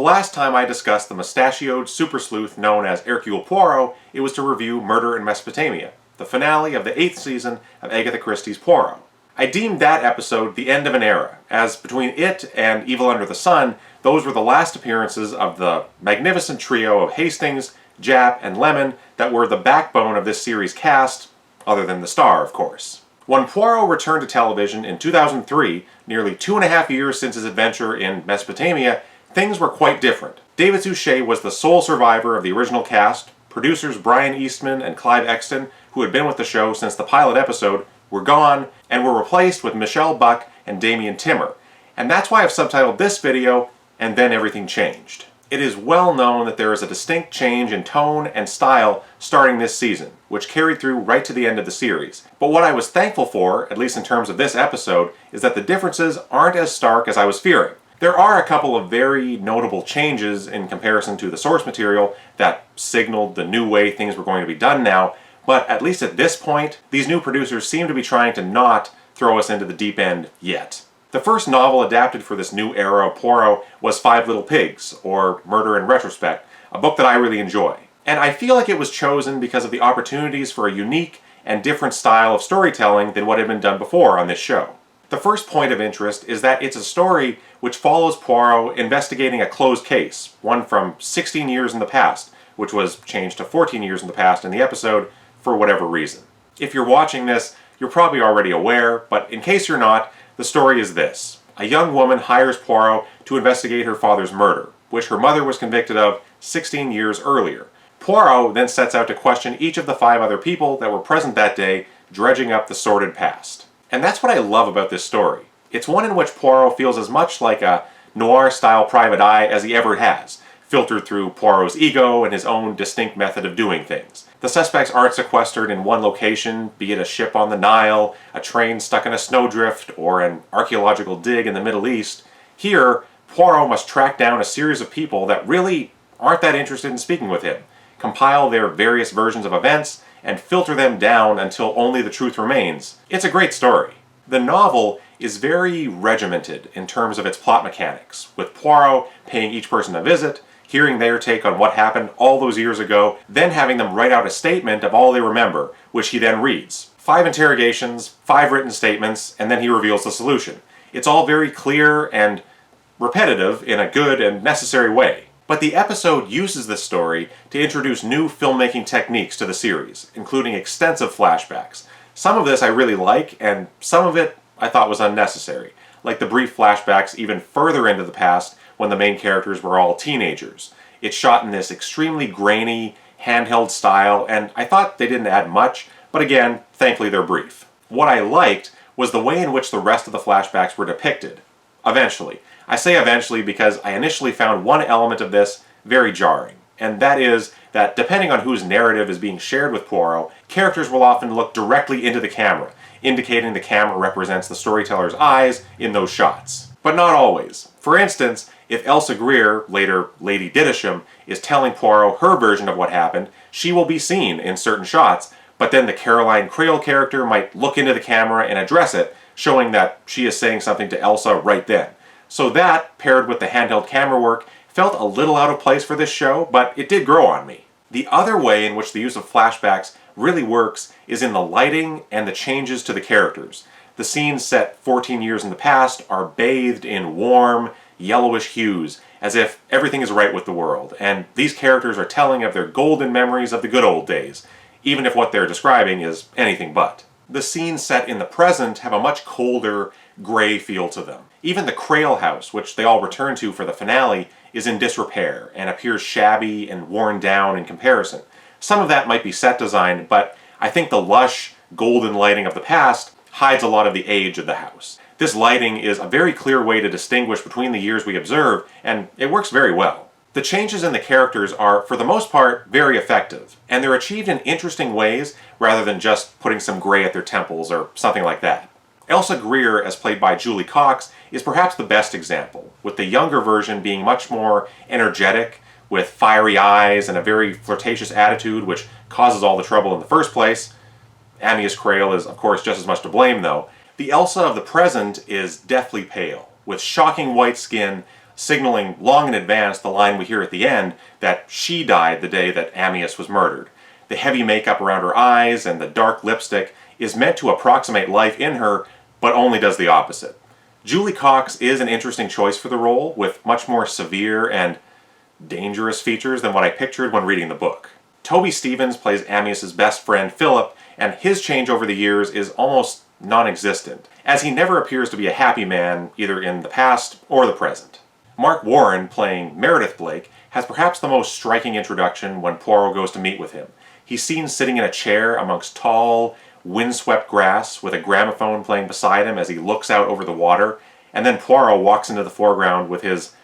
last time I discussed the mustachioed super sleuth known as Hercule Poirot, it was to review Murder in Mesopotamia, the finale of the 8th season of Agatha Christie's Poirot. I deemed that episode the end of an era, as between it and Evil Under the Sun, those were the last appearances of the magnificent trio of Hastings, Japp, and Lemon that were the backbone of this series' cast, other than the star, of course. When Poirot returned to television in 2003, nearly 2.5 years since his adventure in Mesopotamia, things were quite different. David Suchet was the sole survivor of the original cast. Producers Brian Eastman and Clive Exton, who had been with the show since the pilot episode, were gone and were replaced with Michelle Buck and Damien Timmer. And that's why I've subtitled this video, "And Then Everything Changed." It is well known that there is a distinct change in tone and style starting this season, which carried through right to the end of the series. But what I was thankful for, at least in terms of this episode, is that the differences aren't as stark as I was fearing. There are a couple of very notable changes in comparison to the source material that signaled the new way things were going to be done now, but at least at this point, these new producers seem to be trying to not throw us into the deep end yet. The first novel adapted for this new era of Poirot was Five Little Pigs, or Murder in Retrospect, a book that I really enjoy. And I feel like it was chosen because of the opportunities for a unique and different style of storytelling than what had been done before on this show. The first point of interest is that it's a story which follows Poirot investigating a closed case, one from 16 years in the past, which was changed to 14 years in the past in the episode for whatever reason. If you're watching this, you're probably already aware, but in case you're not, the story is this. A young woman hires Poirot to investigate her father's murder, which her mother was convicted of 16 years earlier. Poirot then sets out to question each of the 5 other people that were present that day, dredging up the sordid past. And that's what I love about this story. It's one in which Poirot feels as much like a noir-style private eye as he ever has, filtered through Poirot's ego and his own distinct method of doing things. The suspects aren't sequestered in one location, be it a ship on the Nile, a train stuck in a snowdrift, or an archaeological dig in the Middle East. Here, Poirot must track down a series of people that really aren't that interested in speaking with him, compile their various versions of events, and filter them down until only the truth remains. It's a great story. The novel is very regimented in terms of its plot mechanics, with Poirot paying each person a visit, hearing their take on what happened all those years ago, then having them write out a statement of all they remember, which he then reads. 5 interrogations, 5 written statements, and then he reveals the solution. It's all very clear and repetitive in a good and necessary way. But the episode uses this story to introduce new filmmaking techniques to the series, including extensive flashbacks. Some of this I really like, and some of it I thought was unnecessary, like the brief flashbacks even further into the past when the main characters were all teenagers. It's shot in this extremely grainy, handheld style, and I thought they didn't add much, but again, thankfully they're brief. What I liked was the way in which the rest of the flashbacks were depicted. Eventually. I say eventually because I initially found one element of this very jarring, and that is that depending on whose narrative is being shared with Poirot, characters will often look directly into the camera, indicating the camera represents the storyteller's eyes in those shots. But not always. For instance, if Elsa Greer, later Lady Didisham, is telling Poirot her version of what happened, she will be seen in certain shots, but then the Caroline Creole character might look into the camera and address it, showing that she is saying something to Elsa right then. So that, paired with the handheld camera work, felt a little out of place for this show, but it did grow on me. The other way in which the use of flashbacks really works is in the lighting and the changes to the characters. The scenes set 14 years in the past are bathed in warm, yellowish hues, as if everything is right with the world, and these characters are telling of their golden memories of the good old days, even if what they're describing is anything but. The scenes set in the present have a much colder, gray feel to them. Even the Creole house, which they all return to for the finale, is in disrepair and appears shabby and worn down in comparison. Some of that might be set design, but I think the lush, golden lighting of the past hides a lot of the age of the house. This lighting is a very clear way to distinguish between the years we observe, and it works very well. The changes in the characters are, for the most part, very effective, and they're achieved in interesting ways rather than just putting some gray at their temples or something like that. Elsa Greer, as played by Julie Cox, is perhaps the best example, with the younger version being much more energetic, with fiery eyes and a very flirtatious attitude which causes all the trouble in the first place. Amyas Creole is, of course, just as much to blame, though. The Elsa of the present is deathly pale, with shocking white skin, signaling long in advance the line we hear at the end that she died the day that Amyas was murdered. The heavy makeup around her eyes and the dark lipstick is meant to approximate life in her, but only does the opposite. Julie Cox is an interesting choice for the role, with much more severe and dangerous features than what I pictured when reading the book. Toby Stephens plays Amyas' best friend Philip, and his change over the years is almost non-existent, as he never appears to be a happy man either in the past or the present. Mark Warren, playing Meredith Blake, has perhaps the most striking introduction when Poirot goes to meet with him. He's seen sitting in a chair amongst tall, windswept grass with a gramophone playing beside him as he looks out over the water, and then Poirot walks into the foreground with his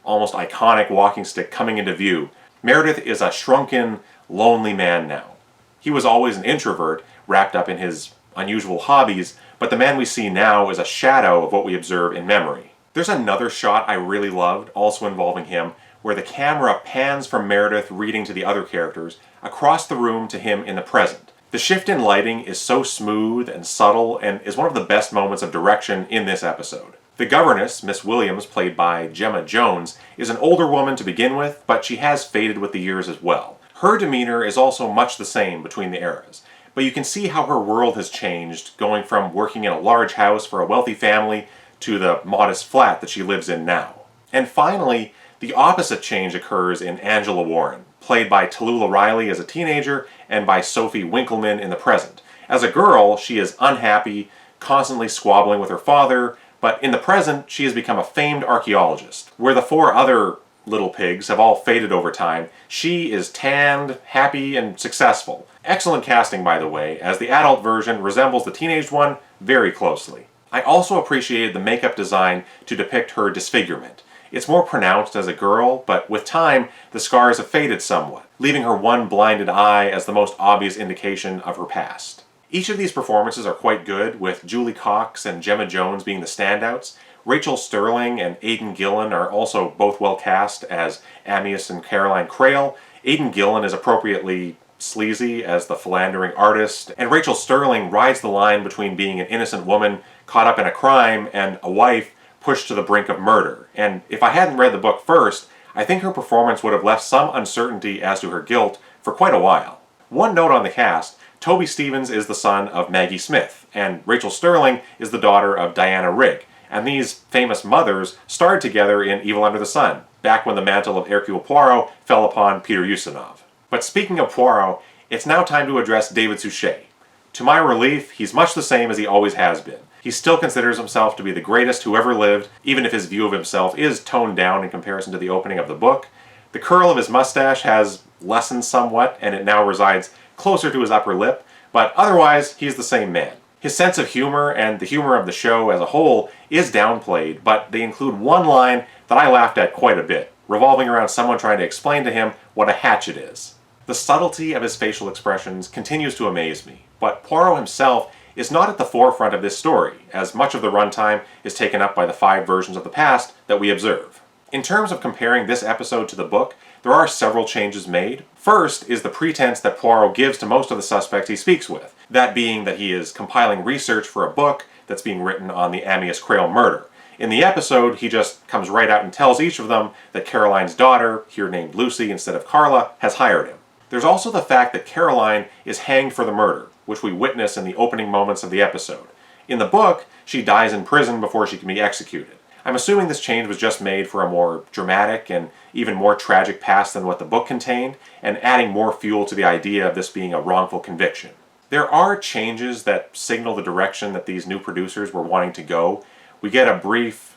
almost iconic walking stick coming into view. Meredith is a shrunken, lonely man now. He was always an introvert, wrapped up in his unusual hobbies, but the man we see now is a shadow of what we observe in memory. There's another shot I really loved, also involving him, where the camera pans from Meredith reading to the other characters, across the room to him in the present. The shift in lighting is so smooth and subtle and is one of the best moments of direction in this episode. The governess, Miss Williams, played by Gemma Jones, is an older woman to begin with, but she has faded with the years as well. Her demeanor is also much the same between the eras, but you can see how her world has changed, going from working in a large house for a wealthy family to the modest flat that she lives in now. And finally, the opposite change occurs in Angela Warren, played by Tallulah Riley as a teenager and by Sophie Winkleman in the present. As a girl, she is unhappy, constantly squabbling with her father, but in the present, she has become a famed archaeologist. Where the four other little pigs have all faded over time, she is tanned, happy, and successful. Excellent casting, by the way, as the adult version resembles the teenaged one very closely. I also appreciated the makeup design to depict her disfigurement. It's more pronounced as a girl, but with time, the scars have faded somewhat, leaving her one blinded eye as the most obvious indication of her past. Each of these performances are quite good, with Julie Cox and Gemma Jones being the standouts. Rachel Sterling and Aidan Gillen are also both well cast as Amyas and Caroline Crail. Aidan Gillen is appropriately sleazy as the philandering artist, and Rachel Sterling rides the line between being an innocent woman caught up in a crime and a wife pushed to the brink of murder. And if I hadn't read the book first, I think her performance would have left some uncertainty as to her guilt for quite a while. One note on the cast: Toby Stephens is the son of Maggie Smith, and Rachel Sterling is the daughter of Diana Rigg, and these famous mothers starred together in Evil Under the Sun, back when the mantle of Hercule Poirot fell upon Peter Ustinov. But speaking of Poirot, it's now time to address David Suchet. To my relief, he's much the same as he always has been. He still considers himself to be the greatest who ever lived, even if his view of himself is toned down in comparison to the opening of the book. The curl of his mustache has lessened somewhat, and it now resides closer to his upper lip, but otherwise, he's the same man. His sense of humor and the humor of the show as a whole is downplayed, but they include one line that I laughed at quite a bit, revolving around someone trying to explain to him what a hatchet is. The subtlety of his facial expressions continues to amaze me, but Poirot himself is not at the forefront of this story, as much of the runtime is taken up by the 5 versions of the past that we observe. In terms of comparing this episode to the book, there are several changes made. First is the pretense that Poirot gives to most of the suspects he speaks with, that being that he is compiling research for a book that's being written on the Amyas Crail murder. In the episode, he just comes right out and tells each of them that Caroline's daughter, here named Lucy instead of Carla, has hired him. There's also the fact that Caroline is hanged for the murder, which we witness in the opening moments of the episode. In the book, she dies in prison before she can be executed. I'm assuming this change was just made for a more dramatic and even more tragic past than what the book contained, and adding more fuel to the idea of this being a wrongful conviction. There are changes that signal the direction that these new producers were wanting to go. We get a brief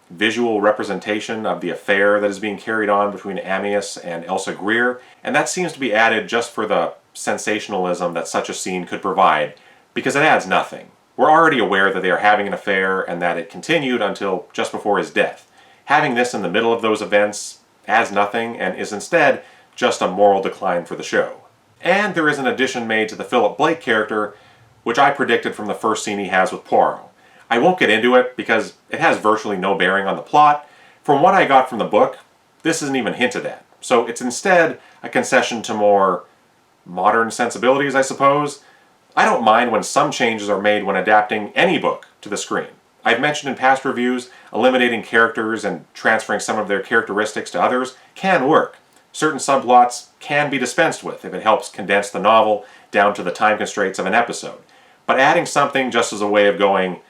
visual representation of the affair that is being carried on between Amyas and Elsa Greer, and that seems to be added just for the sensationalism that such a scene could provide, because it adds nothing. We're already aware that they are having an affair and that it continued until just before his death. Having this in the middle of those events adds nothing and is instead just a moral decline for the show. And there is an addition made to the Philip Blake character, which I predicted from the first scene he has with Poirot. I won't get into it because it has virtually no bearing on the plot. From what I got from the book, this isn't even hinted at. So it's instead a concession to more modern sensibilities, I suppose. I don't mind when some changes are made when adapting any book to the screen. I've mentioned in past reviews, eliminating characters and transferring some of their characteristics to others can work. Certain subplots can be dispensed with if it helps condense the novel down to the time constraints of an episode. But adding something just as a way of going,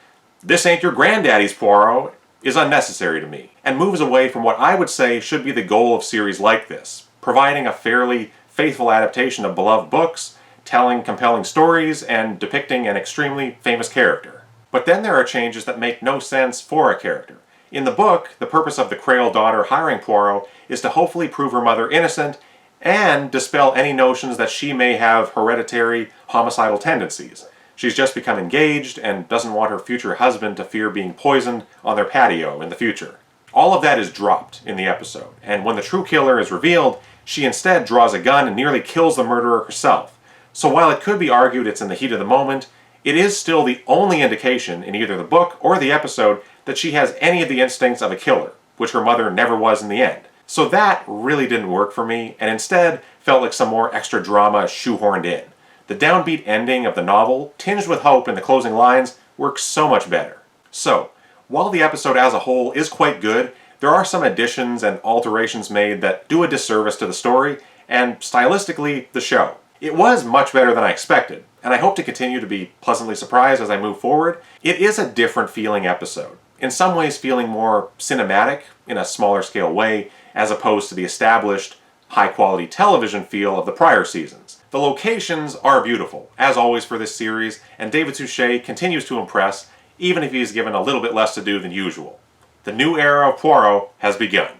"This ain't your granddaddy's Poirot," is unnecessary to me, and moves away from what I would say should be the goal of series like this, providing a fairly faithful adaptation of beloved books, telling compelling stories, and depicting an extremely famous character. But then there are changes that make no sense for a character. In the book, the purpose of the Creole daughter hiring Poirot is to hopefully prove her mother innocent and dispel any notions that she may have hereditary homicidal tendencies. She's just become engaged and doesn't want her future husband to fear being poisoned on their patio in the future. All of that is dropped in the episode, and when the true killer is revealed, she instead draws a gun and nearly kills the murderer herself. So while it could be argued it's in the heat of the moment, it is still the only indication in either the book or the episode that she has any of the instincts of a killer, which her mother never was in the end. So that really didn't work for me, and instead felt like some more extra drama shoehorned in. The downbeat ending of the novel, tinged with hope in the closing lines, works so much better. So, while the episode as a whole is quite good, there are some additions and alterations made that do a disservice to the story, and stylistically, the show. It was much better than I expected, and I hope to continue to be pleasantly surprised as I move forward. It is a different feeling episode, in some ways feeling more cinematic in a smaller scale way, as opposed to the established, high-quality television feel of the prior seasons. The locations are beautiful, as always for this series, and David Suchet continues to impress, even if he's given a little bit less to do than usual. The new era of Poirot has begun.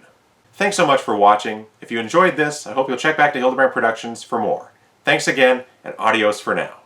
Thanks so much for watching. If you enjoyed this, I hope you'll check back to Hildebrand Productions for more. Thanks again, and adios for now.